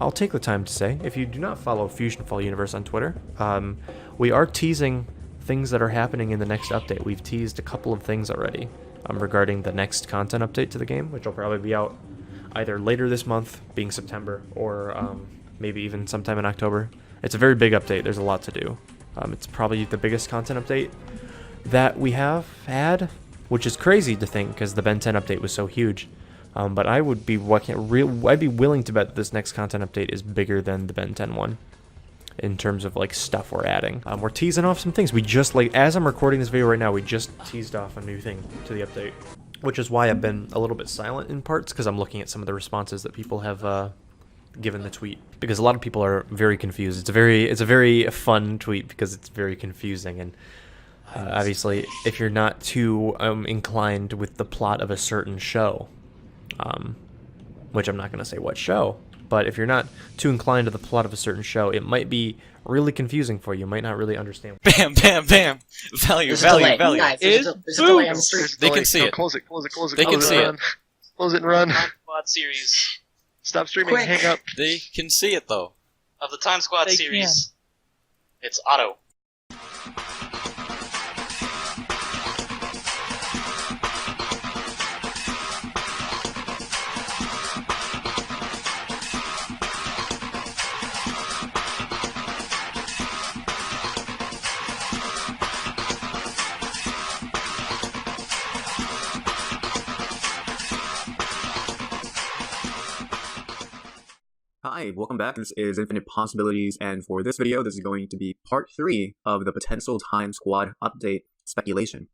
I'll take the time to say, if you do not follow FusionFall Universe on Twitter, we are teasing things that are happening in the next update. We've teased a couple of things already regarding the next content update to the game, which will probably be out either later this month, being September, or maybe even sometime in October. It's a very big update. There's a lot to do. It's probably the biggest content update that we have had, which is crazy to think because the Ben 10 update was so huge. But I'd be willing to bet that this next content update is bigger than the Ben 10 one in terms of like stuff we're adding. We're teasing off some things. We just, like, as I'm recording this video right now, we just teased off a new thing to the update, which is why I've been a little bit silent in parts, because I'm looking at some of the responses that people have given the tweet, because a lot of people are very confused. It's a very fun tweet because it's very confusing, and obviously if you're not too inclined with the plot of a certain show, which I'm not going to say what show, but if you're not too inclined to the plot of a certain show, it might be really confusing for you. You might not really understand. Bam, bam, bam! Value. Guys, there's a delay on the stream. They can see it. Close it. They can see it. Close it and run. Time Squad series. Stop streaming. Quick. Hang up. They can see it though. Of the Time Squad They series, it's Otto. Hi, welcome back. This is Infinite Possibilities, and for this video, this is going to be part 3 of the potential Time Squad update speculation.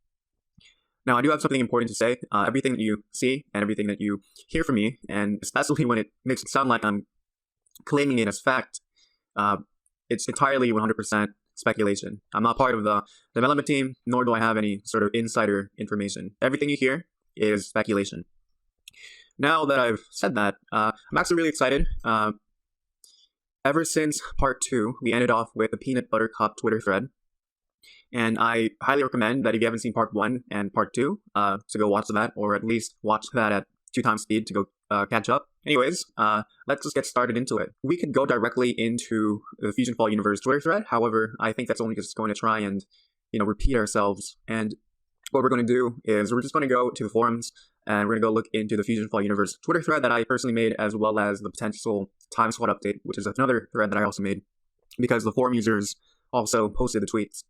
Now, I do have something important to say. Everything that you see and everything that you hear from me, and especially when it makes it sound like I'm claiming it as fact, it's entirely 100% speculation. I'm not part of the development team, nor do I have any sort of insider information. Everything you hear is speculation. Now that I've said that, I'm actually really excited. Ever since part 2, we ended off with the Peanut Butter Cup Twitter thread. And I highly recommend that if you haven't seen part 1 and part 2, to go watch that, or at least watch that at 2 times speed to go catch up. Anyways, let's just get started into it. We could go directly into the FusionFall Universe Twitter thread. However, I think that's only just going to try and, repeat ourselves. And what we're going to do is we're just going to go to the forums, and we're going to go look into the FusionFall Universe Twitter thread that I personally made, as well as the potential Time Squad update, which is another thread that I also made, because the forum users also posted the tweets.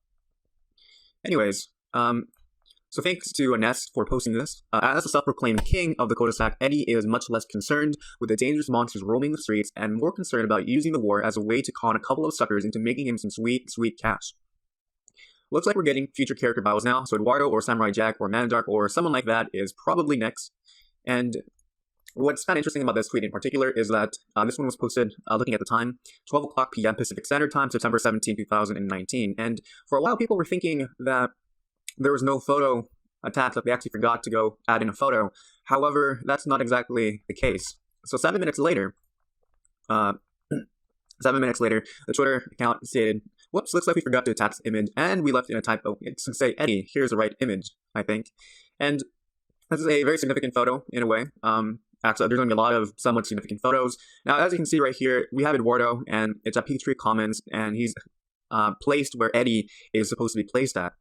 Anyways, so thanks to Nest for posting this. As the self-proclaimed king of the cul-de-sac, Eddie is much less concerned with the dangerous monsters roaming the streets, and more concerned about using the war as a way to con a couple of suckers into making him some sweet, sweet cash. Looks like we're getting future character bios now, so Eduardo or Samurai Jack or Mandark or someone like that is probably next. And what's kind of interesting about this tweet in particular is that this one was posted, looking at the time, 12 o'clock p.m. Pacific Standard Time, September 17, 2019. And for a while, people were thinking that there was no photo attached, that they actually forgot to go add in a photo. However, that's not exactly the case. So 7 minutes later, the Twitter account stated, "Whoops, looks like we forgot to attach the image, and we left in a typo. It should say, Eddie, here's the right image, I think." And this is a very significant photo, in a way. Actually, there's going to be a lot of somewhat significant photos. Now, as you can see right here, we have Eduardo, and it's at Peachtree Commons, and he's placed where Eddie is supposed to be placed at.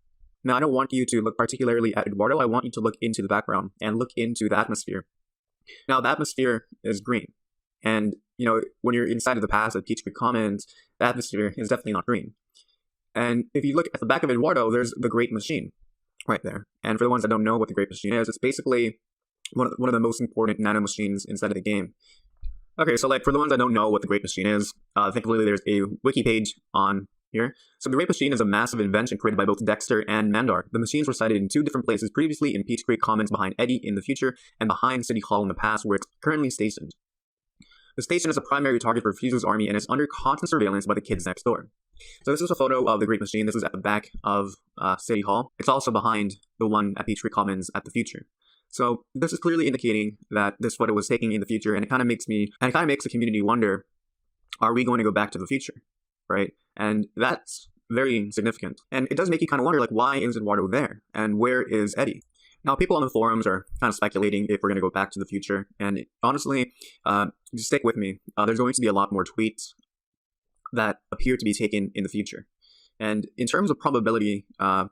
Now, I don't want you to look particularly at Eduardo. I want you to look into the background and look into the atmosphere. Now, the atmosphere is green. And, when you're inside of the pass at Peachtree Commons, the atmosphere is definitely not green. And if you look at the back of Eduardo, there's the Great Machine right there. And for the ones that don't know what the Great Machine is, it's basically one of the most important nano machines inside of the game. Okay, so for the ones that don't know what the Great Machine is, thankfully there's a wiki page on here. So the Great Machine is a massive invention created by both Dexter and Mandark. The machines were sited in 2 different places previously, in Peachtree Commons behind Eddie in the future, and behind City Hall in the past, where it's currently stationed. The station is a primary target for Fuse's army and is under constant surveillance by the kids next door. So this is a photo of the Great Machine. This is at the back of City Hall. It's also behind the one at Peachtree Commons at the future. So this is clearly indicating that this photo was taken in the future, and it kind of makes the community wonder, are we going to go back to the future, right? And that's very significant. And it does make you kind of wonder, why is Eduardo there? And where is Eddie? Now, people on the forums are kind of speculating if we're going to go back to the future, and honestly, just stick with me. There's going to be a lot more tweets that appear to be taken in the future. And in terms of probability, I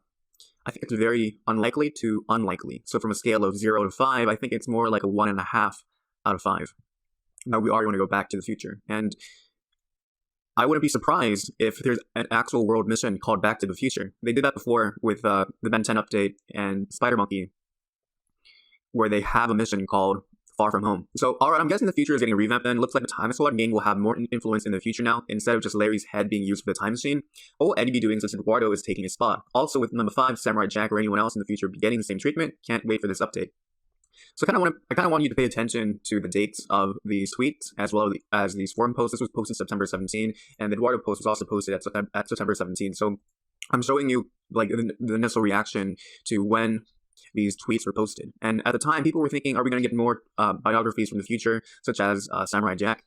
think it's very unlikely to unlikely. So from a scale of 0 to 5, I think it's more like a 1.5 out of 5. Now, we are going to go back to the future. And I wouldn't be surprised if there's an actual world mission called Back to the Future. They did that before with the Ben 10 update and Spider Monkey, where they have a mission called Far From Home. So, alright, I'm guessing the future is getting revamped then. Looks like the Time Squad game will have more influence in the future now, instead of just Larry's head being used for the time machine. What will Eddie be doing since Eduardo is taking his spot? Also, with number 5, Samurai Jack or anyone else in the future be getting the same treatment, can't wait for this update. So I kind of want you to pay attention to the dates of these tweets as well as these forum posts. This was posted September 17, and the Eduardo post was also posted at September 17. So I'm showing you like the initial reaction to when these tweets were posted. And at the time, people were thinking, are we going to get more biographies from the future, such as Samurai Jack?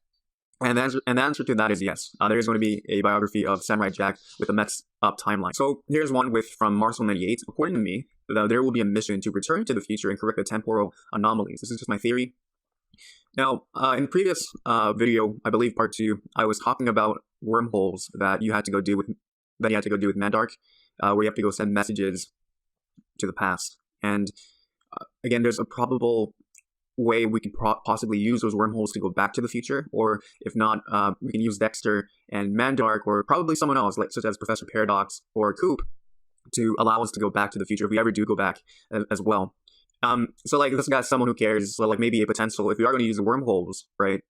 And the answer to that is yes. There is going to be a biography of Samurai Jack with a messed up timeline. So here's one from Marcel98. According to me, there will be a mission to return to the future and correct the temporal anomalies. This is just my theory. Now, in the previous video, I believe part 2, I was talking about wormholes that you had to go do with Mandark, where you have to go send messages to the past. And again, there's a probable way we could possibly use those wormholes to go back to the future, or if not, we can use Dexter and Mandark, or probably someone else, such as Professor Paradox or Coop, to allow us to go back to the future if we ever do go back as well. So like this guy's someone who cares, so like maybe a potential, if we are going to use the wormholes, right,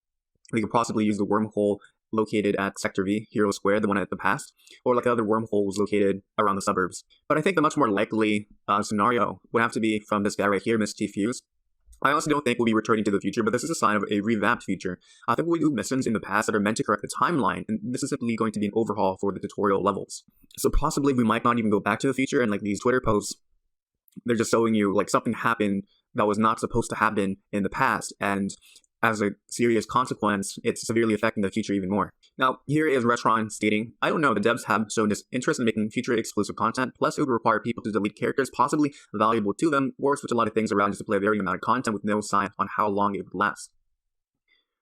we could possibly use the wormhole located at Sector V, Hero Square, the one at the past, or like other wormholes located around the suburbs. But I think the much more likely scenario would have to be from this guy right here, Miss T Fuse. I honestly don't think we'll be returning to the future, but this is a sign of a revamped future. I think we'll do missions in the past that are meant to correct the timeline, and this is simply going to be an overhaul for the tutorial levels. So possibly we might not even go back to the future, and like these Twitter posts, they're just showing you like something happened that was not supposed to happen in the past, and as a serious consequence, it's severely affecting the future even more. Now, here is Retron stating, I don't know, the devs have shown this interest in making future-exclusive content, plus it would require people to delete characters possibly valuable to them, or switch a lot of things around just to play a varying amount of content with no sign on how long it would last.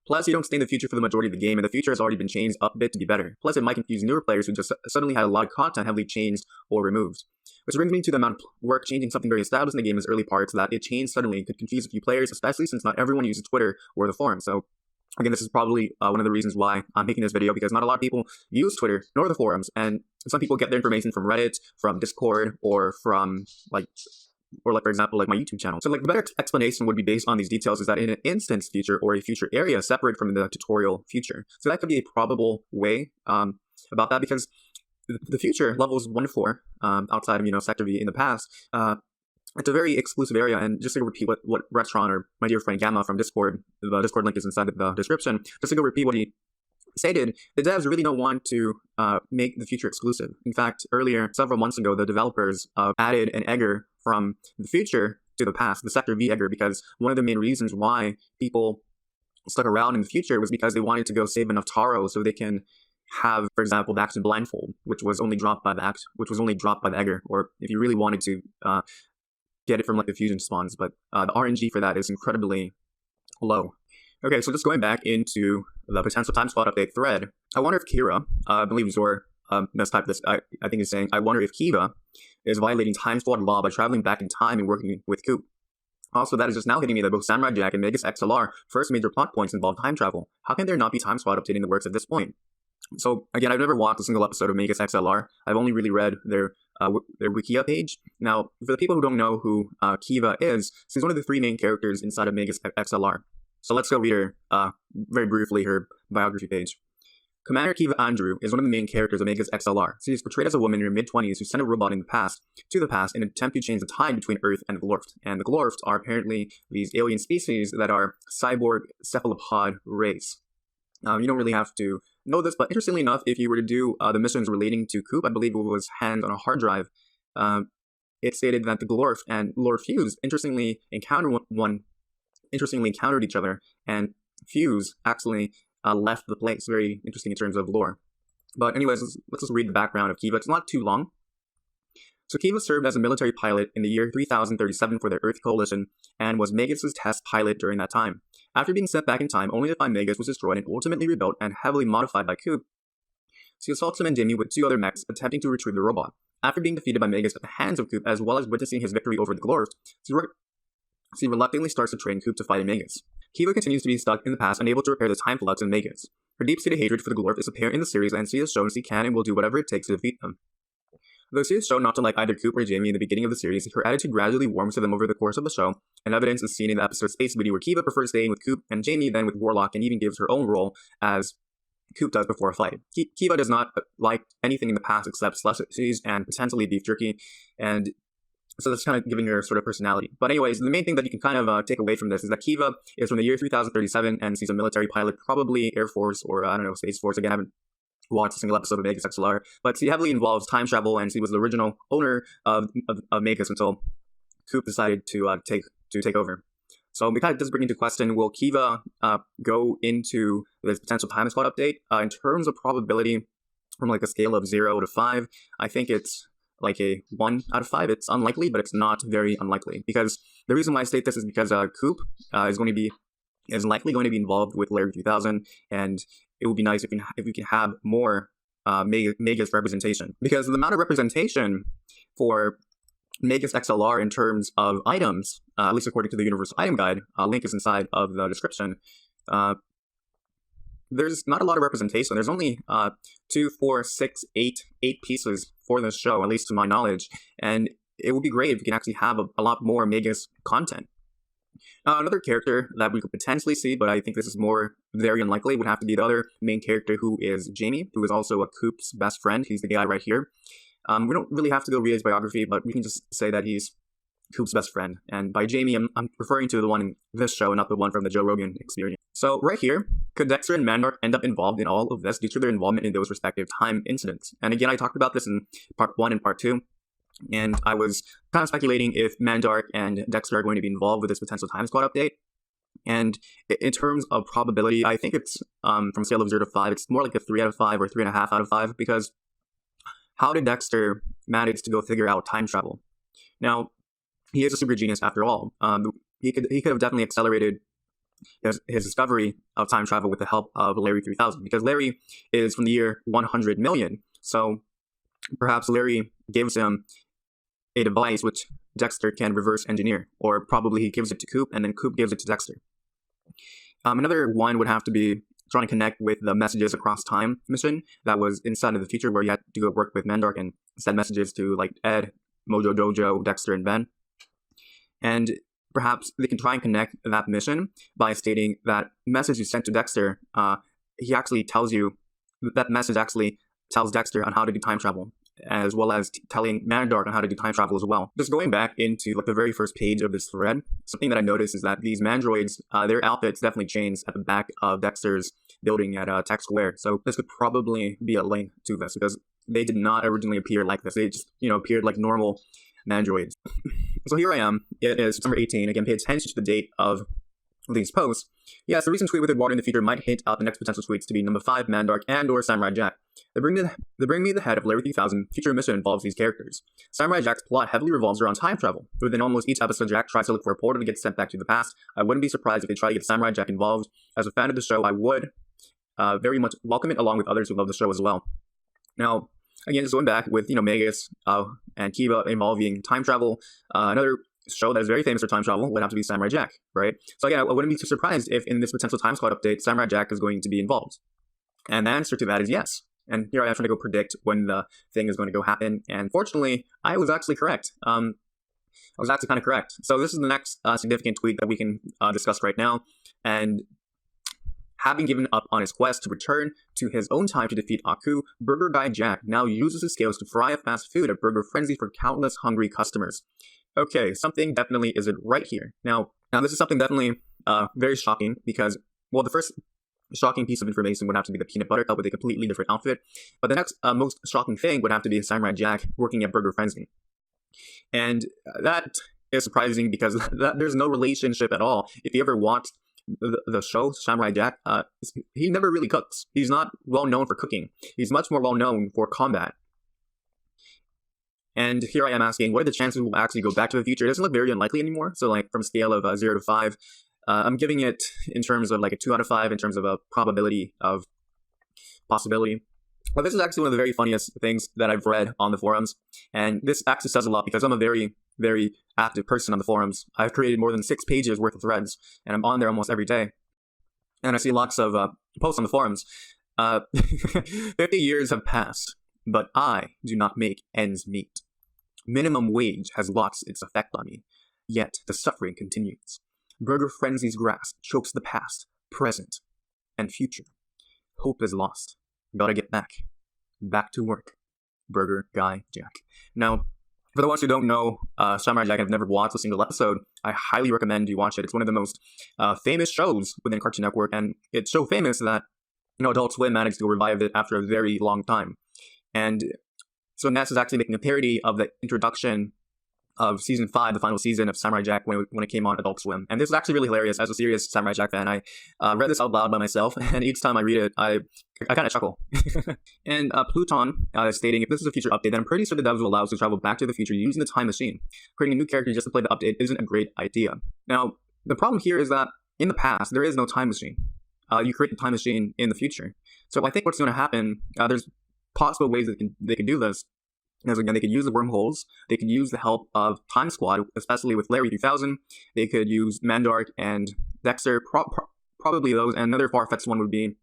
Plus, you don't stay in the future for the majority of the game, and the future has already been changed up a bit to be better. Plus, it might confuse newer players who just suddenly had a lot of content heavily changed or removed. Which brings me to the amount of work changing something very established in the game's early parts that it changed suddenly could confuse a few players, especially since not everyone uses Twitter or the forum. So, again, this is probably one of the reasons why I'm making this video, because not a lot of people use Twitter nor the forums, and some people get their information from Reddit, from Discord, or from for example, like my YouTube channel. So like the better explanation would be based on these details is that in an instance future or a future area separate from the tutorial future. So that could be a probable way about that, because the future levels 1 to 4 outside of Sector V in the past, it's a very exclusive area. And just to repeat what Retron or my dear friend Gamma from Discord, the Discord link is inside of the description, just to go repeat what he stated, the devs really don't want to make the future exclusive. In fact, earlier, several months ago, the developers added an egger from the future to the past, the Sector V egger, because one of the main reasons why people stuck around in the future was because they wanted to go save enough Taro so they can have, for example, the Action Blindfold, which was only dropped by the egger, or if you really wanted to get it from like the fusion spawns, but the RNG for that is incredibly low. Okay, so just going back into the potential time slot update thread, I wonder if Kira, I believe Zor mistyped this, I think he's saying, I wonder if Kiva is violating time squad law by traveling back in time and working with Coop. Also, that is just now hitting me that both Samurai Jack and Megas XLR first major plot points involve time travel. How can there not be time squad updating the works at this point? So, again, I've never watched a single episode of Megas XLR. I've only really read their Wikia page. Now, for the people who don't know who Kiva is, she's one of the 3 main characters inside of Megas XLR. So let's go read her, very briefly, her biography page. Commander Kiva Andrew is one of the main characters of Megas XLR. She is portrayed as a woman in her mid-20s who sent a robot to the past in an attempt to change the tide between Earth and the Glorft. And the Glorft are apparently these alien species that are cyborg cephalopod race. You don't really have to know this, but interestingly enough, if you were to do the missions relating to Coop, I believe it was Hands on a Hard Drive, it stated that the Glorft and Lord Fuse interestingly encountered each other, and Fuse actually left the place. Very interesting in terms of lore. But anyways, let's just read the background of Kiva. It's not too long. So Kiva served as a military pilot in the year 3037 for the Earth Coalition and was Magus' test pilot during that time. After being sent back in time, only to find Magus was destroyed and ultimately rebuilt and heavily modified by Coop, she assaults him and Jamie with 2 other mechs, attempting to retrieve the robot. After being defeated by Magus at the hands of Coop, as well as witnessing his victory over the Glorfs, she reluctantly starts to train Coop to fight Magus. Kiva continues to be stuck in the past, unable to repair the time flux in Magus. Her deep-seated hatred for the Glorf is apparent in the series, and she has shown she can and will do whatever it takes to defeat them. Though she is shown not to like either Coop or Jamie in the beginning of the series, her attitude gradually warms to them over the course of the show, and evidence is seen in the episode Space Booty where Kiva prefers staying with Coop and Jamie than with Warlock, and even gives her own role as Coop does before a fight. Kiva does not like anything in the past except slushies and potentially beef jerky, and so that's kind of giving her sort of personality. But anyways, the main thing that you can kind of take away from this is that Kiva is from the year 3037, and she's a military pilot, probably Air Force or, I don't know, Space Force. Again, I haven't watched a single episode of Magus XLR, but she heavily involves time travel, and she was the original owner of Magus until Coop decided to take over. So it kind of does bring into question, will Kiva go into this potential time slot update? In terms of probability, from like a scale of 0 to 5, I think it's like a 1 out of 5. It's unlikely, but it's not very unlikely. Because the reason why I state this is because Coop is likely going to be involved with Larry 3000, and it would be nice if we can have more Magus representation. Because the amount of representation for Magus XLR in terms of items, at least according to the Universal Item Guide, link is inside of the description, there's not a lot of representation. There's only 2, 4, 6, 8 pieces for this show, at least to my knowledge, and it would be great if we can actually have a lot more Magus content. Another character that we could potentially see, but I think this is very unlikely, would have to be the other main character, who is Jamie, who is also a Coop's best friend. He's the guy right here. We don't really have to go read his biography, but we can just say that he's Coop's best friend. And by Jamie, I'm referring to the one in this show, not the one from the Joe Rogan Experience. So right here, could Dexter and Mandark end up involved in all of this due to their involvement in those respective time incidents? And again, I talked about this in part 1 and part 2. And I was kind of speculating if Mandark and Dexter are going to be involved with this potential time squad update. And in terms of probability, I think it's from a scale of 0 to 5, it's more like a 3 out of 5 or 3.5 out of 5, because how did Dexter manage to go figure out time travel? Now, he is a super genius after all. He could have definitely accelerated his discovery of time travel with the help of Larry 3000, because Larry is from the year 100 million. So perhaps Larry gives him a device which Dexter can reverse engineer, or probably he gives it to Coop and then Coop gives it to Dexter. Another one would have to be trying to connect with the Messages Across Time mission that was inside of the future, where you had to go work with Mandark and send messages to like Ed, Mojo Dojo, Dexter, and Ben. And perhaps they can try and connect that mission by stating that message you sent to Dexter, he actually tells you, that message actually tells Dexter on how to do time travel, as well as telling Mandark on how to do time travel as well. Just going back into like the very first page of this thread, something that I noticed is that these Mandroids, their outfits definitely changed at the back of Dexter's building at Tech Square. So this could probably be a link to this, because they did not originally appear like this. They just, appeared like normal Mandroids. So here I am. It is September 18. Again, pay attention to the date of these posts. Yes, the recent tweet with water in the future might hint out the next potential tweets to be number 5, Mandark, and or Samurai Jack. They bring me the head of Larry 3000. Future mission involves these characters. Samurai Jack's plot heavily revolves around time travel. Within almost each episode, Jack tries to look for a portal to get sent back to the past. I wouldn't be surprised if they try to get Samurai Jack involved. As a fan of the show, I would very much welcome it, along with others who love the show as well. Now, again, just going back with Magus and Kiva involving time travel, another show that is very famous for time travel would have to be Samurai Jack, right? So again, I wouldn't be too surprised if in this potential time slot update, Samurai Jack is going to be involved. And the answer to that is yes. And here I am trying to go predict when the thing is going to go happen. And fortunately, I was actually correct. I was actually kind of correct. So this is the next significant tweet that we can discuss right now. And having given up on his quest to return to his own time to defeat Aku, Burger Guy Jack now uses his skills to fry up fast food at Burger Frenzy for countless hungry customers. Okay, something definitely isn't right here. Now this is something definitely very shocking, because, well, the first shocking piece of information would have to be the peanut butter cup with a completely different outfit. But the next most shocking thing would have to be Samurai Jack working at Burger Frenzy. And that is surprising, because there's no relationship at all. If you ever watched the show Samurai Jack, he never really cooks. He's not well known for cooking. He's much more well known for combat. And here I am asking, what are the chances we'll actually go back to the future? It doesn't look very unlikely anymore. So like from a scale of 0 to 5, I'm giving it in terms of like a 2 out of 5 in terms of a probability of possibility. But this is actually one of the very funniest things that I've read on the forums. And this actually says a lot because I'm a very, very active person on the forums. I've created more than 6 pages worth of threads, and I'm on there almost every day. And I see lots of posts on the forums. 50 years have passed, but I do not make ends meet. Minimum wage has lost its effect on me, yet the suffering continues. Burger frenzy's grasp chokes the past, present, and future. Hope is lost. Gotta get back. Back to work. Burger Guy Jack. Now, for the ones who don't know Samurai Jack and have never watched a single episode, I highly recommend you watch it. It's one of the most famous shows within Cartoon Network, and it's so famous that Adult Swim managed to revive it after a very long time. And so NES is actually making a parody of the introduction of Season 5, the final season of Samurai Jack when it came on Adult Swim. And this is actually really hilarious. As a serious Samurai Jack fan, I read this out loud by myself, and each time I read it, I kind of chuckle. And Pluton is stating, if this is a future update, then I'm pretty sure the devs will allow us to travel back to the future using the time machine. Creating a new character just to play the update isn't a great idea. Now, the problem here is that in the past, there is no time machine. You create the time machine in the future. So I think what's going to happen, there's possible ways that they can do this. Because again, they could use the wormholes, they could use the help of Time Squad, especially with Larry 3000, they could use Mandark and Dexter, probably those, and another far-fetched one would be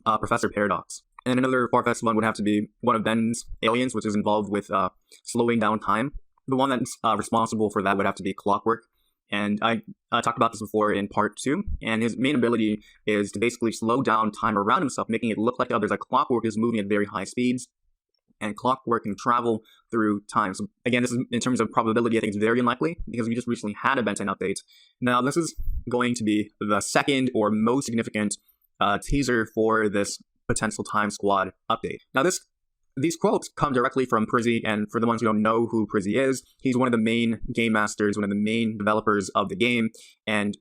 Professor Paradox. And another far-fetched one would have to be one of Ben's aliens, which is involved with slowing down time. The one that's responsible for that would have to be Clockwork. And I talked about this before in part 2, and his main ability is to basically slow down time around himself, making it look like others. Like Clockwork is moving at very high speeds, and Clockwork can travel through time. So again, this is in terms of probability, I think it's very unlikely because we just recently had a Ben 10 update. Now, this is going to be the second or most significant teaser for this potential Time Squad update. Now, these quotes come directly from Przzy, and for the ones who don't know who Przzy is, he's one of the main game masters, one of the main developers of the game, and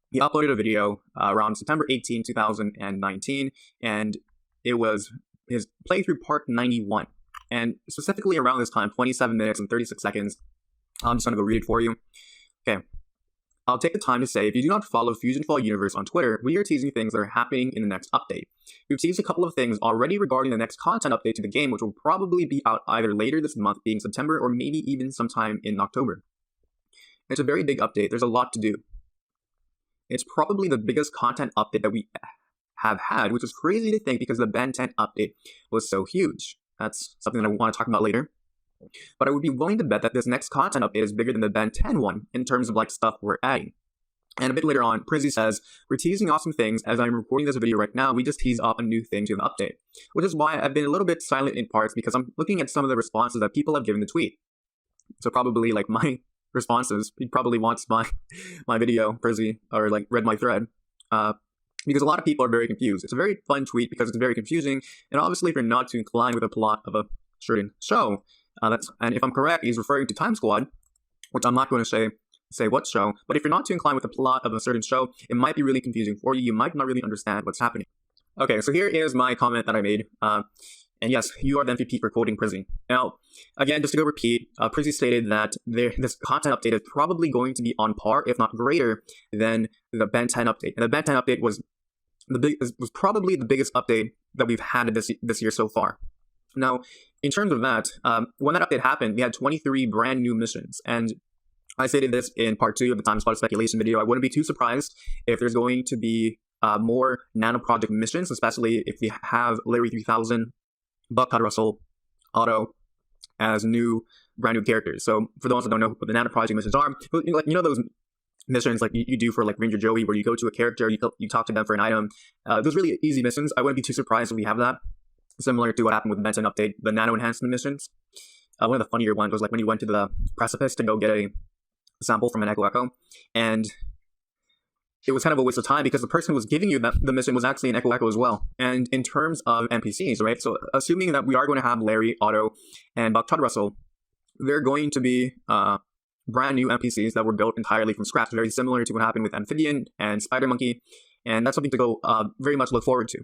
he uploaded a video around September 18, 2019, and it was his playthrough part 91. And specifically around this time, 27 minutes and 36 seconds, I'm just going to go read it for you. Okay. I'll take the time to say, if you do not follow FusionFall Universe on Twitter, we are teasing things that are happening in the next update. We've teased a couple of things already regarding the next content update to the game, which will probably be out either later this month, being September, or maybe even sometime in October. It's a very big update. There's a lot to do. It's probably the biggest content update that we have had, which is crazy to think because the Ben 10 update was so huge. That's something that I want to talk about later. But I would be willing to bet that this next content update is bigger than the Ben 10 one in terms of like stuff we're adding. And a bit later on, Przzy says, we're teasing awesome things. As I'm recording this video right now, we just teased off a new thing to the update. Which is why I've been a little bit silent in parts, because I'm looking at some of the responses that people have given the tweet. So probably like my responses, he probably wants my video, Przzy, or like read my thread. Because a lot of people are very confused. It's a very fun tweet because it's very confusing, and obviously if you're not too inclined with the plot of a certain show, and if I'm correct, he's referring to Time Squad, which I'm not going to say what show, but if you're not too inclined with the plot of a certain show, it might be really confusing for you. You might not really understand what's happening. Okay, so here is my comment that I made, and yes, you are the MVP for quoting Przzy. Now, again, just to go repeat, Przzy stated that this content update is probably going to be on par, if not greater, than the Ben 10 update. And the Ben 10 update was probably the biggest update that we've had this year so far. Now, in terms of that, when that update happened, we had 23 brand new missions, and I stated this in part 2 of the Time Squad speculation video. I wouldn't be too surprised if there's going to be more Nano Project missions, especially if we have Larry 3000, Buck Russell, Otto as brand new characters. So for those that don't know what the Nano Project missions are, those missions like you do for like Ranger Joey, where you go to a character, you talk to them for an item. Those really easy missions. I wouldn't be too surprised if we have that. Similar to what happened with the Ben 10 update, the Nano Enhancement missions. One of the funnier ones was like when you went to the precipice to go get a sample from an Echo, and it was kind of a waste of time because the person who was giving you the mission was actually an Echo as well. And in terms of NPCs, right? So assuming that we are going to have Larry, Otto, and Buck Russell, they're going to be brand new NPCs that were built entirely from scratch, very similar to what happened with Amphibian and Spider Monkey, and that's something to go very much look forward to.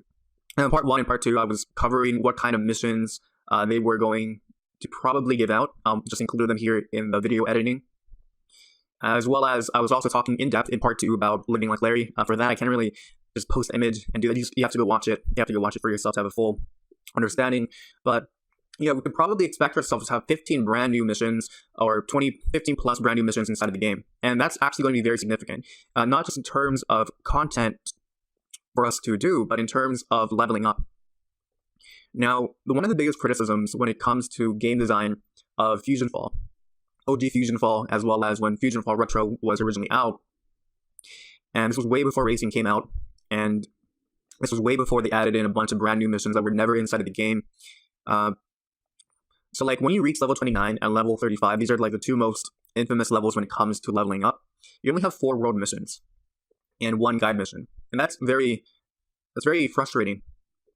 And in part 1 and part 2, I was covering what kind of missions they were going to probably give out. I'll just include them here in the video editing. As well as I was also talking in depth in part 2 about Living Like Larry. For that, I can't really just post an image and do that. You have to go watch it. You have to go watch it for yourself to have a full understanding. But yeah, we could probably expect ourselves to have 15 brand new missions or 15 plus brand new missions inside of the game. And that's actually going to be very significant. Not just in terms of content for us to do, but in terms of leveling up. Now, one of the biggest criticisms when it comes to game design of FusionFall, OG FusionFall, as well as when FusionFall Retro was originally out, and this was way before racing came out, and this was way before they added in a bunch of brand new missions that were never inside of the game. So like when you reach level 29 and level 35, these are like the two most infamous levels when it comes to leveling up. You only have 4 world missions and 1 guide mission, and that's very frustrating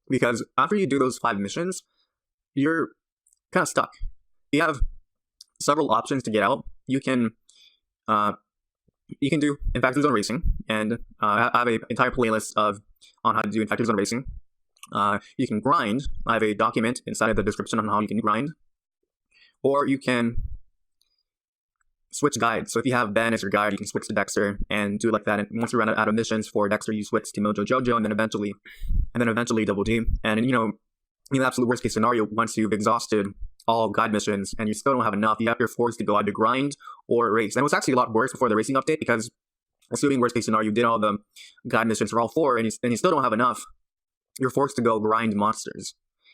because after you do those 5 missions, you're kind of stuck. You have several options to get out. You can do Infactor Zone Racing, and I have an entire playlist on how to do Infactor Zone Racing. You can grind. I have a document inside of the description on how you can grind. Or you can switch guides. So if you have Ben as your guide, you can switch to Dexter and do it like that. And once you run out of missions for Dexter, you switch to Mojo Jojo, and then eventually Double D. And in the absolute worst case scenario, once you've exhausted all guide missions and you still don't have enough, you're forced to go either grind or race. And it was actually a lot worse before the racing update because, assuming worst case scenario, you did all the guide missions for all 4 and you still don't have enough, you're forced to go grind monsters.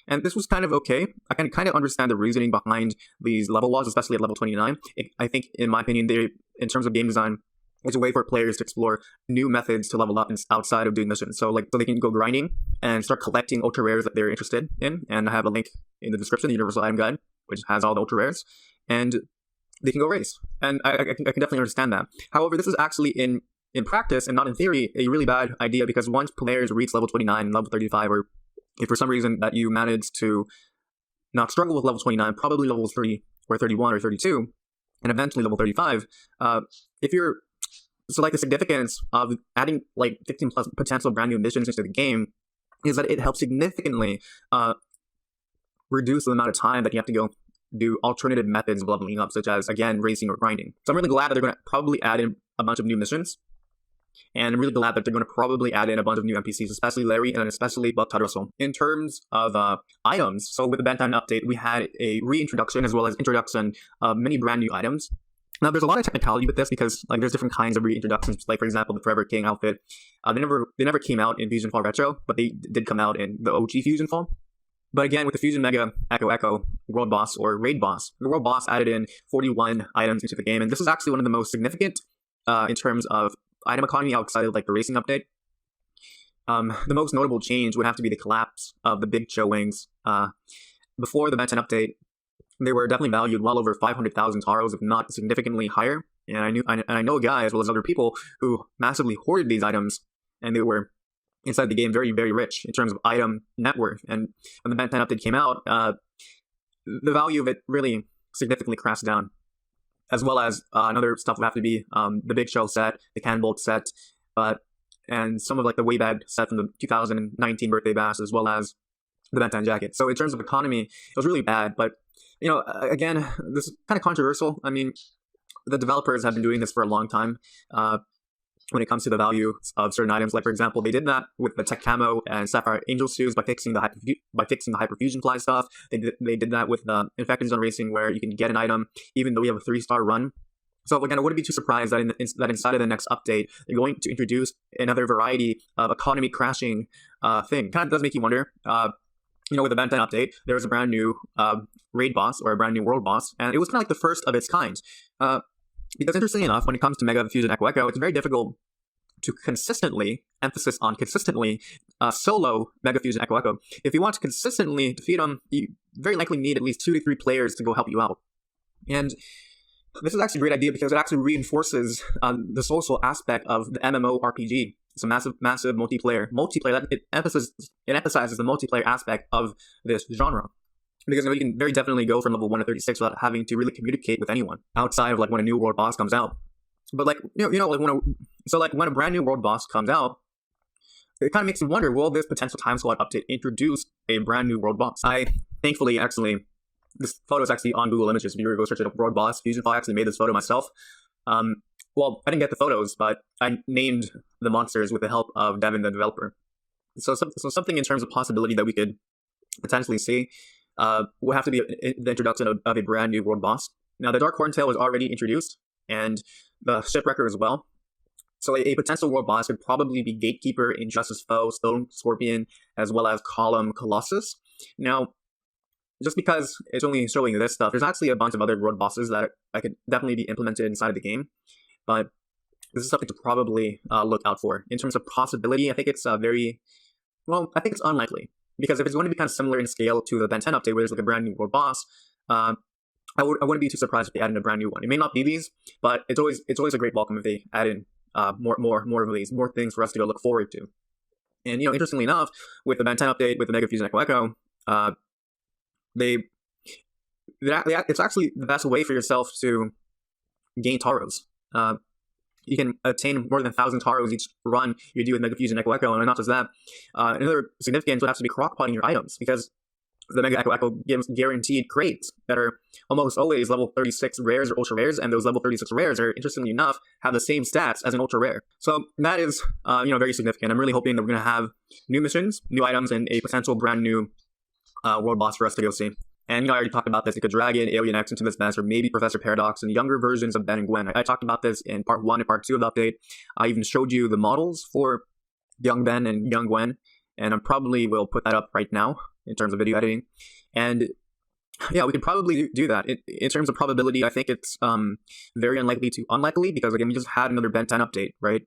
And this was kind of okay. I can kind of understand the reasoning behind these level walls, especially at level 29. I think, in my opinion, in terms of game design, it's a way for players to explore new methods to level up outside of doing missions. So they can go grinding and start collecting ultra rares that they're interested in. And I have a link in the description, the Universal Item Guide, which has all the ultra rares. And they can go race. And I can definitely understand that. However, this is actually in practice and not in theory a really bad idea, because once players reach level 29 and level 35, or if for some reason that you manage to not struggle with level 29, probably level 30 or 31 or 32, and eventually level 35, the significance of adding 15 plus potential brand new missions into the game is that it helps significantly reduce the amount of time that you have to go do alternative methods of leveling up, such as, again, racing or grinding. So I'm really glad that they're going to probably add in a bunch of new missions. And I'm really glad that they're going to probably add in a bunch of new NPCs, especially Larry and especially Buck Russell. In terms of items, so with the Bantine update, we had a reintroduction as well as introduction of many brand new items. Now, there's a lot of technicality with this because there's different kinds of reintroductions. Like, for example, the Forever King outfit. They never came out in FusionFall Retro, but they did come out in the OG FusionFall. But again, with the Fusion Mega Echo World Boss or Raid Boss, the World Boss added in 41 items into the game, and this is actually one of the most significant in terms of item economy outside of the racing update. The most notable change would have to be the collapse of the big show wings. Before the Bantine update, they were definitely valued well over 500,000 taros, if not significantly higher. And I know a guy, as well as other people, who massively hoarded these items, and they were inside the game very, very rich in terms of item net worth. And when the Bantine update came out, the value of it really significantly crashed down. As well as another stuff would have to be the Big Show set, the Cannonbolt set, and some of the Waybag set from the 2019 birthday bash, as well as the Bantine jacket. So in terms of economy, it was really bad. But again, this is kind of controversial. I mean, the developers have been doing this for a long time. When it comes to the value of certain items, like for example, they did that with the Tech Camo and Sapphire Angel shoes by fixing the Hyperfusion Fly stuff. They did that with the Infected Zone Racing, where you can get an item even though you have a 3-star run. So again, I wouldn't be too surprised that inside of the next update, they're going to introduce another variety of economy crashing thing. Kind of does make you wonder. With the Bantine update, there was a brand new raid boss or a brand new world boss, and it was kind of the first of its kind. Because interestingly enough, when it comes to Mega Fusion Echo, it's very difficult to consistently, emphasis on consistently, solo Mega Fusion Echo. If you want to consistently defeat them, you very likely need at least 2 to 3 players to go help you out. And this is actually a great idea because it actually reinforces the social aspect of the MMORPG. It's a massive multiplayer. It emphasizes the multiplayer aspect of this genre. Because you can very definitely go from level 1 to 36 without having to really communicate with anyone outside of when a new world boss comes out. But when a brand new world boss comes out, it kind of makes you wonder, will this potential time slot update introduce a brand new world boss? I thankfully actually this photo is actually on Google Images. If you were to go search it up, Road Boss, FusionFall, I actually made this photo myself. Well, I didn't get the photos, but I named the monsters with the help of Devin, the developer. So something in terms of possibility that we could potentially see would have to be the introduction of a brand new Road Boss. Now, the Dark Horntail was already introduced, and the Shipwrecker as well. So a potential World Boss could probably be Gatekeeper, Injustice Foe, Stone Scorpion, as well as Column Colossus. Now, just because it's only showing this stuff, there's actually a bunch of other World Bosses that I could definitely be implemented inside of the game. But this is something to probably look out for. In terms of possibility, I think it's I think it's unlikely. Because if it's going to be kind of similar in scale to the Ben 10 update, where there's like a brand new World Boss, I wouldn't be too surprised if they add in a brand new one. It may not be these, but it's always a great welcome if they add in more of these, more things for us to go look forward to. And interestingly enough, with the Ben 10 update, with the Mega Fusion Echo, it's actually the best way for yourself to gain Taros. You can attain more than 1,000 Taros each run you do with Mega Fusion Echo, and not just that. Another significance would have to be crockpotting your items, because the Mega Echo gives guaranteed crates that are almost always level 36 rares or ultra rares, and those level 36 rares are, interestingly enough, have the same stats as an ultra rare. So that is, very significant. I'm really hoping that we're going to have new missions, new items, and a potential brand new world boss for us to go see. And I already talked about this. It could drag in Alien X into this mess, or maybe Professor Paradox and younger versions of Ben and Gwen. I talked about this in part 1 and part 2 of the update. I even showed you the models for young Ben and young Gwen, and I probably will put that up right now in terms of video editing. And yeah, we could probably do that. In terms of probability, I think it's very unlikely to unlikely, because again, we just had another Ben 10 update, right?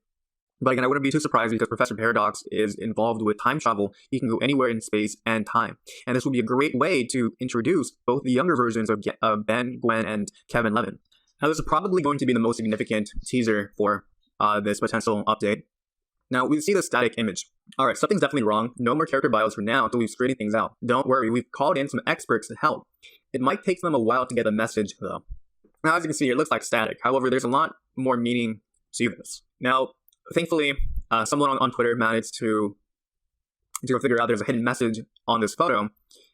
But again, I wouldn't be too surprised, because Professor Paradox is involved with time travel. He can go anywhere in space and time. And this would be a great way to introduce both the younger versions of Ben, Gwen, and Kevin Levin. Now, this is probably going to be the most significant teaser for this potential update. Now, we see the static image. Alright, something's definitely wrong. No more character bios for now until we've straightened things out. Don't worry, we've called in some experts to help. It might take them a while to get the message, though. Now, as you can see, it looks like static. However, there's a lot more meaning to this. Now, thankfully, someone on Twitter managed to figure out there's a hidden message on this photo,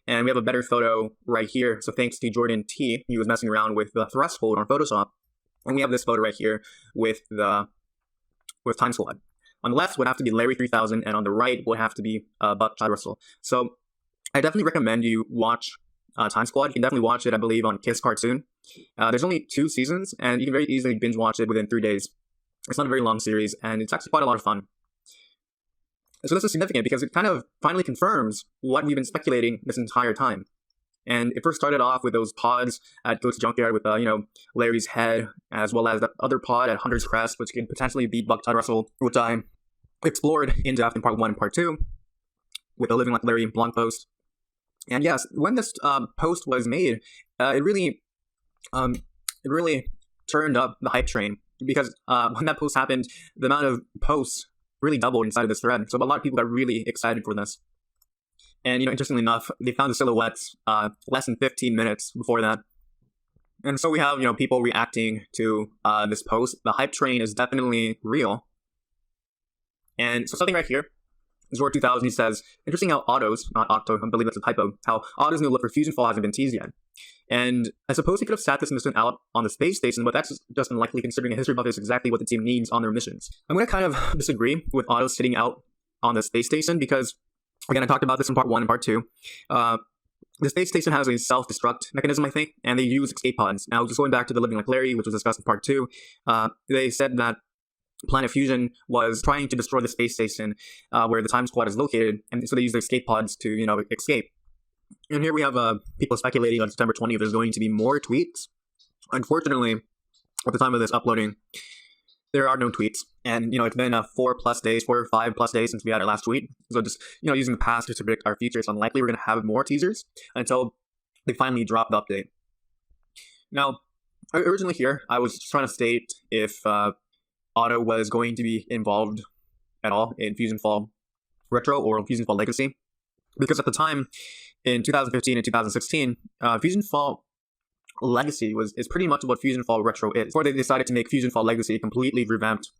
and we have a better photo right here. So thanks to Jordan T, he was messing around with the threshold on Photoshop, and we have this photo right here with Time Squad. On the left would have to be Larry 3000, and on the right would have to be Buck Chad Russell. So I definitely recommend you watch Time Squad. You can definitely watch it, I believe, on Kiss Cartoon. There's only 2 seasons, and you can very easily binge watch it within 3 days. It's not a very long series, and it's actually quite a lot of fun. So this is significant because it kind of finally confirms what we've been speculating this entire time. And it first started off with those pods at Ghost Junkyard with, Larry's head, as well as that other pod at Hunter's Crest, which could potentially be Buck Todd Russell, which I explored in depth in part 1 and part 2 with the Living Like Larry blog post. And yes, when this post was made, it really turned up the hype train, because when that post happened, the amount of posts really doubled inside of this thread. So a lot of people got really excited for this. And, interestingly enough, they found the silhouettes less than 15 minutes before that. And so we have, people reacting to this post. The hype train is definitely real. And so something right here, Zor 2000, he says, interesting how Otto's, not Otto, I believe that's a typo, how Otto's new look for FusionFall hasn't been teased yet. And I suppose he could have sat this mission out on the space station, but that's just unlikely considering a history buff is exactly what the team needs on their missions. I'm going to kind of disagree with Otto sitting out on the space station because, again, I talked about this in part 1 and part 2. The space station has a self-destruct mechanism, I think, and they use escape pods. Now, just going back to the Living Like Larry, which was discussed in part 2, they said that Planet Fusion was trying to destroy the space station where the Time Squad is located, and so they use their escape pods to, escape. And here we have people speculating on September 20th there's going to be more tweets. Unfortunately, at the time of this uploading, there are no tweets. And, it's been 4 or 5+ days since we had our last tweet. So just, using the past to predict our future, it's unlikely we're going to have more teasers until they finally drop the update. Now, originally here, I was just trying to state if Otto was going to be involved at all in FusionFall Retro or FusionFall Legacy. Because at the time, in 2015 and 2016, FusionFall Legacy is pretty much what FusionFall Retro is, before they decided to make FusionFall Legacy a completely revamped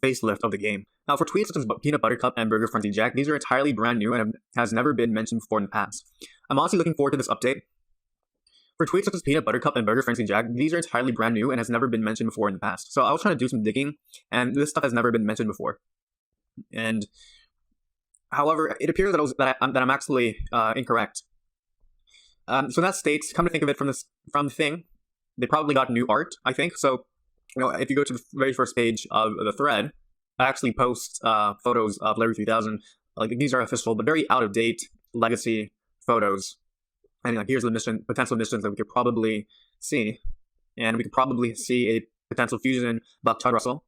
facelift of the game. Now, for tweets such as Peanut Buttercup and Burger Frenzy Jack, these are entirely brand new and has never been mentioned before in the past. I'm honestly looking forward to this update. For tweets such as Peanut Buttercup and Burger Frenzy Jack, these are entirely brand new and has never been mentioned before in the past. So I was trying to do some digging, and this stuff has never been mentioned before. And however, it appears that I'm actually incorrect. So that states, come to think of it from the thing, they probably got new art, I think. So, if you go to the very first page of the thread, I actually post photos of Larry 3000. Like, these are official, but very out of date legacy photos. And here's the potential missions that we could probably see. And we could probably see a potential fusion Buck Todd Russell,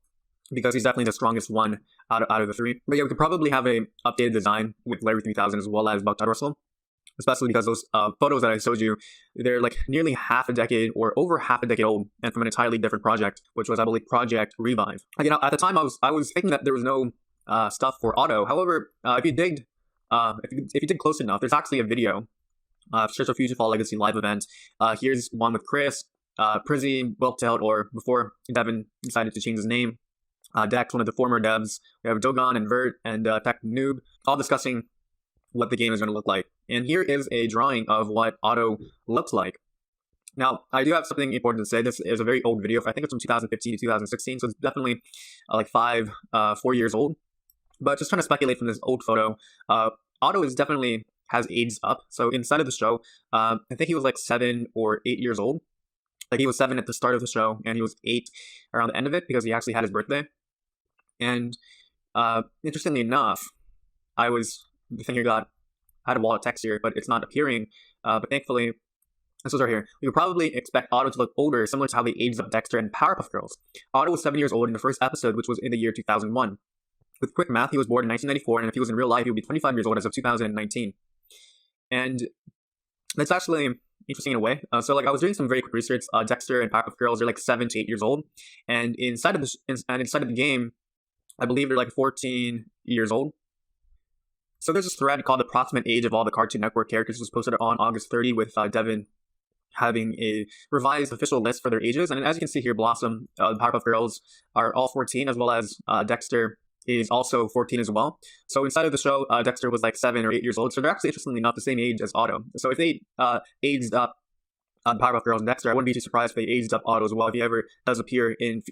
because he's definitely the strongest one out of the three. But yeah, we could probably have a updated design with Larry 3000 as well as Buck Todd Russell, especially because those photos that I showed you, they're like nearly half a decade or over half a decade old, and from an entirely different project, which was, I believe, Project Revive. At the time, I was thinking that there was no stuff for Otto. However, if you dig close enough, there's actually a video. Search for FusionFall Legacy live event. Here's one with Chris, Przzy, Wiltout, or before Devin decided to change his name, Dex, one of the former devs. We have Dogon and Vert and Tech Noob, all discussing what the game is going to look like. And here is a drawing of what Otto looks like. Now, I do have something important to say. This is a very old video. I think it's from 2015 to 2016, so it's definitely 4 years old. But just trying to speculate from this old photo, Otto has aged up. So inside of the show, I think he was 7 or 8 years old. Like, he was 7 at the start of the show, and he was 8 around the end of it because he actually had his birthday. And interestingly enough, I had a wall of text here, but it's not appearing. But thankfully, this was right here. We would probably expect Otto to look older, similar to how they aged up Dexter and Powerpuff Girls. Otto was 7 years old in the first episode, which was in the year 2001. With quick math, he was born in 1994, and if he was in real life, he would be 25 years old as of 2019. And that's actually interesting in a way. So I was doing some very quick research. Dexter and Powerpuff Girls are 7 to 8 years old, and inside of the game, I believe they're 14 years old. So there's this thread called "Approximate Age of All the Cartoon Network Characters." It was posted on August 30 with Devin having a revised official list for their ages. And as you can see here, Blossom, the Powerpuff Girls, are all 14, as well as Dexter is also 14 as well. So inside of the show, Dexter was 7 or 8 years old. So they're actually, interestingly enough, the same age as Otto. So if they aged up Powerpuff Girls and Dexter, I wouldn't be too surprised if they aged up Otto as well, if he ever does appear in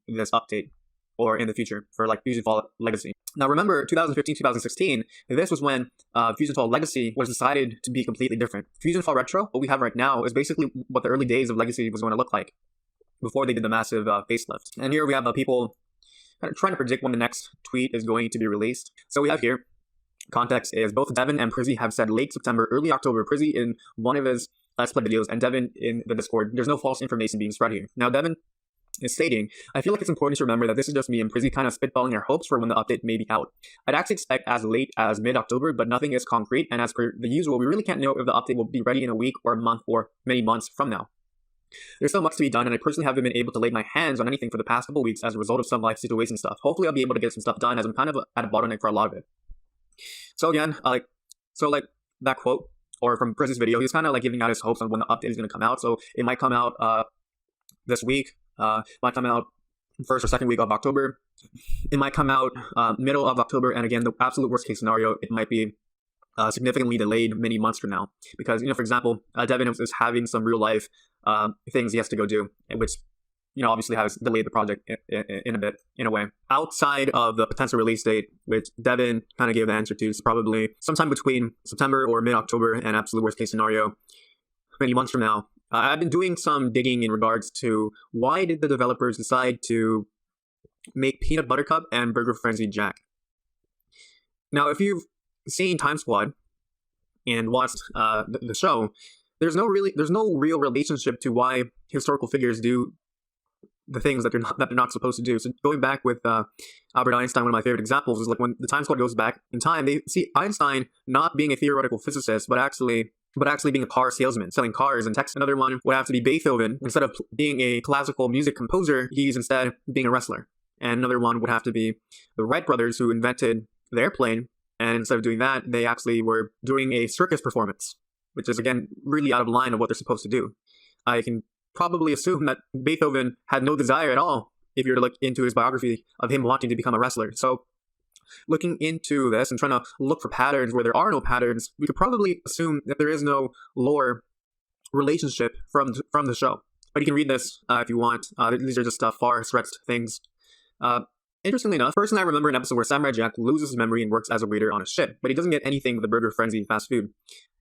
this update or in the future for FusionFall Legacy. Now remember, 2015, 2016, this was when FusionFall Legacy was decided to be completely different. FusionFall Retro, what we have right now, is basically what the early days of Legacy was going to look like before they did the massive facelift. And here we have people kind of trying to predict when the next tweet is going to be released. So we have here, context is both Devin and Przzy have said late September, early October. Przzy in one of his Let's Play videos, and Devin in the Discord. There's no false information being spread here. Now Devin is stating, I feel like it's important to remember that this is just me and Przzy kind of spitballing our hopes for when the update may be out. I'd actually expect as late as mid-October, but nothing is concrete, and as per the usual, we really can't know if the update will be ready in a week or a month or many months from now. There's so much to be done, and I personally haven't been able to lay my hands on anything for the past couple weeks as a result of some life situation stuff. Hopefully I'll be able to get some stuff done, as I'm kind of at a bottleneck for a lot of it. So again, that quote, or from Przzy's video, he's kind of giving out his hopes on when the update is going to come out. So it might come out this week, might come out first or second week of October. It might come out middle of October, and again, the absolute worst case scenario, it might be significantly delayed many months from now. Because, for example, Devin is having some real life things he has to go do, which, obviously has delayed the project in a bit, in a way. Outside of the potential release date, which Devin kind of gave the answer to, is probably sometime between September or mid-October, and absolute worst case scenario, many months from now. I've been doing some digging in regards to why did the developers decide to make Peanut Buttercup and Burger Frenzy Jack. Now, if you've seen Time Squad and watched the show, there's no real relationship to why historical figures do the things that they're not supposed to do. So going back with Albert Einstein, one of my favorite examples is when the Time Squad goes back in time, they see Einstein not being a theoretical physicist, but actually being a car salesman, selling cars and text. Another one would have to be Beethoven. Instead of being a classical music composer, he's instead being a wrestler. And another one would have to be the Wright brothers, who invented the airplane. And instead of doing that, they actually were doing a circus performance, which is, again, really out of line of what they're supposed to do. I can probably assume that Beethoven had no desire at all, if you were to look into his biography, of him wanting to become a wrestler. So looking into this and trying to look for patterns where there are no patterns, we could probably assume that there is no lore relationship from the show. But you can read this if you want. These are just far-stretched things. Interestingly enough, personally I remember an episode where Samurai Jack loses his memory and works as a waiter on a ship, but he doesn't get anything with the burger frenzy fast food.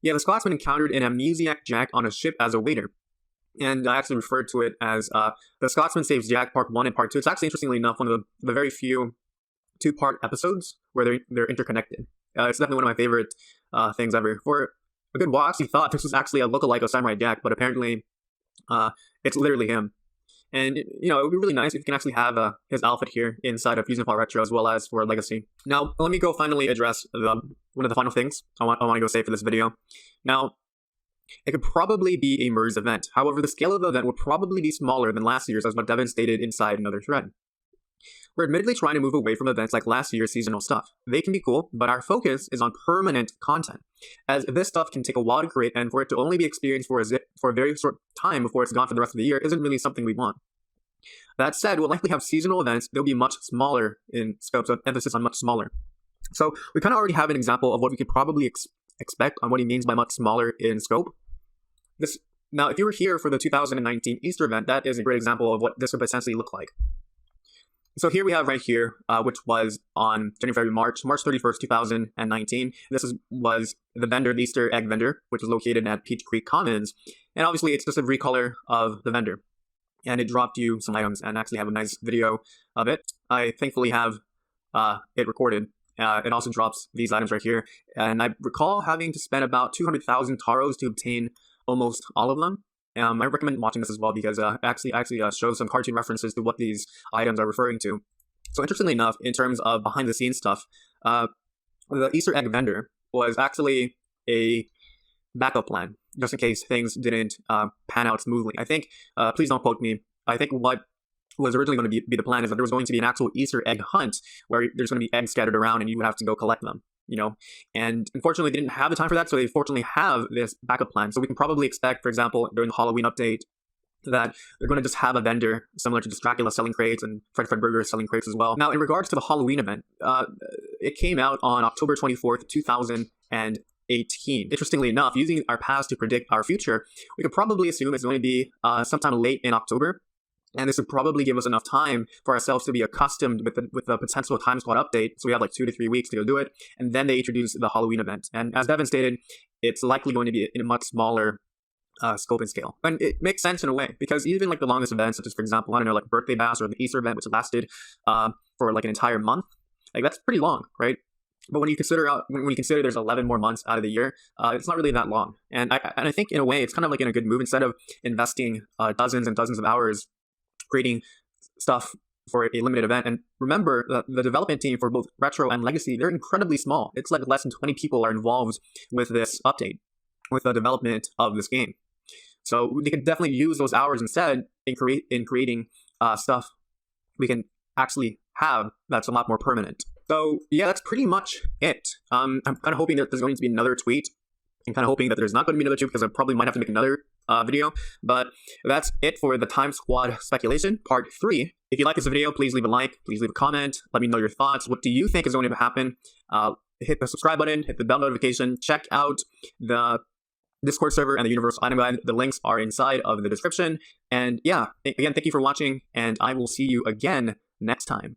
Yeah, the Scotsman encountered an amnesiac Jack on a ship as a waiter. And I actually referred to it as The Scotsman Saves Jack Part 1 and Part 2. It's actually, interestingly enough, one of the very few two-part episodes where they're interconnected. It's definitely one of my favorite things ever. For a good while, I actually thought this was actually a lookalike of Samurai Jack, but apparently it's literally him. And, it would be really nice if you can actually have his outfit here inside of FusionFall Retro as well as for Legacy. Now, let me go finally address one of the final things I want to go say for this video. Now, it could probably be a MERS event. However, the scale of the event would probably be smaller than last year's, as what Devin stated inside another thread. We're admittedly trying to move away from events like last year's seasonal stuff. They can be cool, but our focus is on permanent content, as this stuff can take a while to create, and for it to only be experienced for a very short time before it's gone for the rest of the year isn't really something we want. That said, we'll likely have seasonal events. They'll be much smaller in scope, so emphasis on much smaller. So we kind of already have an example of what we could probably expect on what he means by much smaller in scope. Now, if you were here for the 2019 Easter event, that is a great example of what this would essentially look like. So here we have right here, which was on March 31st, 2019. This was the vendor, the Easter egg vendor, which is located at Peach Creek Commons. And obviously, it's just a recolor of the vendor. And it dropped you some items, and actually have a nice video of it. I thankfully have it recorded. It also drops these items right here. And I recall having to spend about 200,000 taros to obtain almost all of them. I recommend watching this as well because it actually shows some cartoon references to what these items are referring to. So interestingly enough, in terms of behind the scenes stuff, the Easter egg vendor was actually a backup plan, just in case things didn't pan out smoothly. I think, please don't quote me, I think what was originally going to be the plan is that there was going to be an actual Easter egg hunt where there's going to be eggs scattered around and you would have to go collect them. And unfortunately they didn't have the time for that, so they fortunately have this backup plan. So we can probably expect, for example, during the Halloween update, that they're going to just have a vendor similar to just Dracula selling crates and Fred Burger selling crates as well. Now, in regards to the Halloween event, it came out on October 24th, 2018. Interestingly enough, using our past to predict our future, we could probably assume it's going to be sometime late in October. And this would probably give us enough time for ourselves to be accustomed with the potential Time Squad update. So we have like 2 to 3 weeks to go do it. And then they introduce the Halloween event. And as Devin stated, it's likely going to be in a much smaller scope and scale. And it makes sense in a way, because even like the longest events, such as, for example, I don't know, like Birthday Bash or the Easter event, which lasted for like an entire month, like that's pretty long, right? But when you consider there's 11 more months out of the year, it's not really that long. And I think in a way, it's kind of like in a good move. Instead of investing dozens and dozens of hours creating stuff for a limited event. And remember that the development team for both Retro and Legacy, they're incredibly small. It's like less than 20 people are involved with this update, with the development of this game. So they could definitely use those hours instead in creating stuff we can actually have that's a lot more permanent. So yeah, that's pretty much it. I'm kind of hoping that there's going to be another tweet. I'm kind of hoping that there's not going to be another tweet because I probably might have to make another video. But that's it for the Time Squad speculation, part 3. If you like this video, please leave a like, please leave a comment, let me know your thoughts. What do you think is going to happen? Hit the subscribe button, hit the bell notification, check out the Discord server and the Universal Item Guide. The links are inside of the description. And yeah, again, thank you for watching, and I will see you again next time.